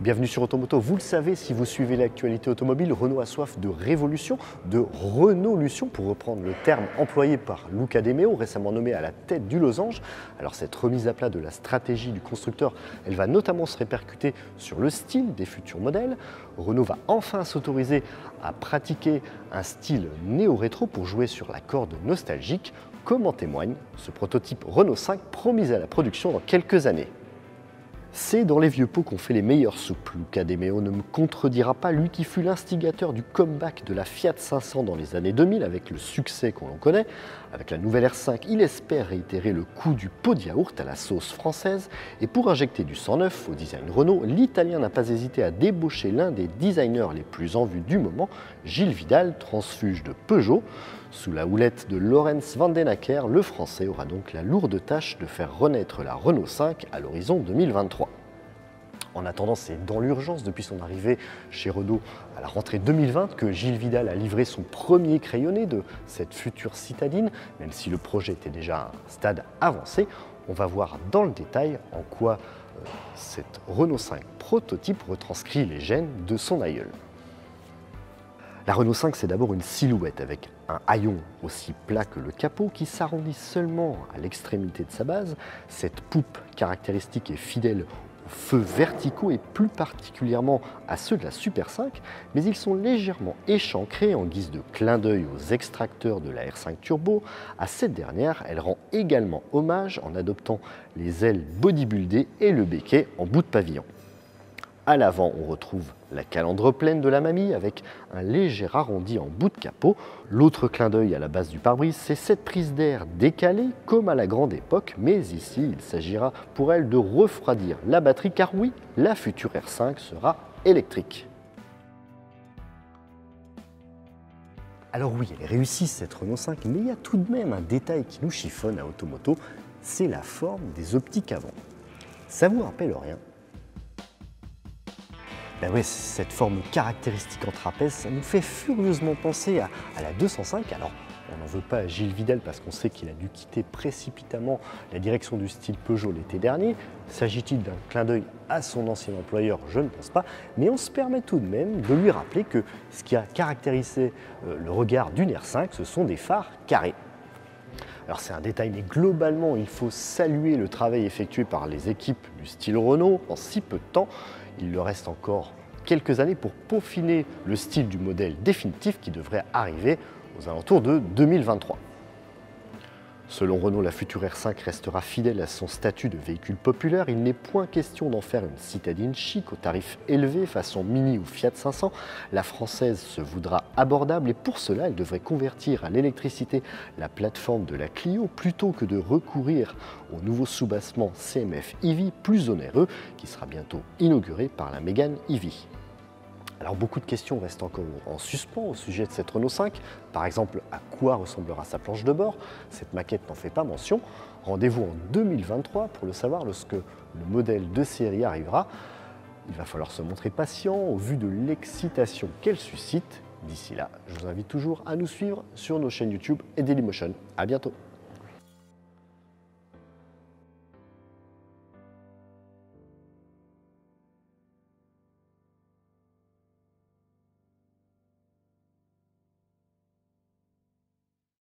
Bienvenue sur Automoto. Vous le savez, si vous suivez l'actualité automobile, Renault a soif de révolution, de Renaulution, pour reprendre le terme employé par Luca De Meo, récemment nommé à la tête du Losange. Alors cette remise à plat de la stratégie du constructeur, elle va notamment se répercuter sur le style des futurs modèles. Renault va enfin s'autoriser à pratiquer un style néo-rétro pour jouer sur la corde nostalgique, comme en témoigne ce prototype Renault 5 promis à la production dans quelques années. C'est dans les vieux pots qu'on fait les meilleures soupes. Luca De Meo ne me contredira pas, lui qui fut l'instigateur du comeback de la Fiat 500 dans les années 2000 avec le succès qu'on en connaît. Avec la nouvelle R5, il espère réitérer le coup du pot de yaourt à la sauce française. Et pour injecter du sang neuf au design Renault, l'Italien n'a pas hésité à débaucher l'un des designers les plus en vue du moment, Gilles Vidal, transfuge de Peugeot. Sous la houlette de Laurens Vandenacker, le Français aura donc la lourde tâche de faire renaître la Renault 5 à l'horizon 2023. En attendant, c'est dans l'urgence depuis son arrivée chez Renault à la rentrée 2020 que Gilles Vidal a livré son premier crayonné de cette future citadine. Même si le projet était déjà à un stade avancé, on va voir dans le détail en quoi cette Renault 5 prototype retranscrit les gènes de son aïeul. La Renault 5, c'est d'abord une silhouette avec un haillon aussi plat que le capot qui s'arrondit seulement à l'extrémité de sa base. Cette poupe caractéristique est fidèle aux feux verticaux et plus particulièrement à ceux de la Super 5, mais ils sont légèrement échancrés en guise de clin d'œil aux extracteurs de la R5 Turbo. À cette dernière, elle rend également hommage en adoptant les ailes bodybuildées et le béquet en bout de pavillon. À l'avant, on retrouve la calandre pleine de la mamie avec un léger arrondi en bout de capot. L'autre clin d'œil à la base du pare-brise, c'est cette prise d'air décalée comme à la grande époque, mais ici, il s'agira pour elle de refroidir la batterie car oui, la future R5 sera électrique. Alors oui, elle est réussie cette Renault 5, mais il y a tout de même un détail qui nous chiffonne à Automoto, c'est la forme des optiques avant. Ça vous rappelle rien ? Ben ouais, cette forme caractéristique en trapèze, ça nous fait furieusement penser à la 205. Alors, on n'en veut pas à Gilles Vidal parce qu'on sait qu'il a dû quitter précipitamment la direction du style Peugeot l'été dernier. S'agit-il d'un clin d'œil à son ancien employeur? Je ne pense pas. Mais on se permet tout de même de lui rappeler que ce qui a caractérisé le regard d'une R5, ce sont des phares carrés. Alors c'est un détail, mais globalement, il faut saluer le travail effectué par les équipes du style Renault en si peu de temps. Il leur reste encore quelques années pour peaufiner le style du modèle définitif qui devrait arriver aux alentours de 2023. Selon Renault, la future R5 restera fidèle à son statut de véhicule populaire. Il n'est point question d'en faire une citadine chic aux tarifs élevés façon Mini ou Fiat 500. La française se voudra abordable et pour cela, elle devrait convertir à l'électricité la plateforme de la Clio plutôt que de recourir au nouveau soubassement CMF EV plus onéreux qui sera bientôt inauguré par la Mégane EV. Alors beaucoup de questions restent encore en suspens au sujet de cette Renault 5. Par exemple, à quoi ressemblera sa planche de bord? Cette maquette n'en fait pas mention. Rendez-vous en 2023 pour le savoir lorsque le modèle de série arrivera. Il va falloir se montrer patient au vu de l'excitation qu'elle suscite. D'ici là, je vous invite toujours à nous suivre sur nos chaînes YouTube et Dailymotion. À bientôt.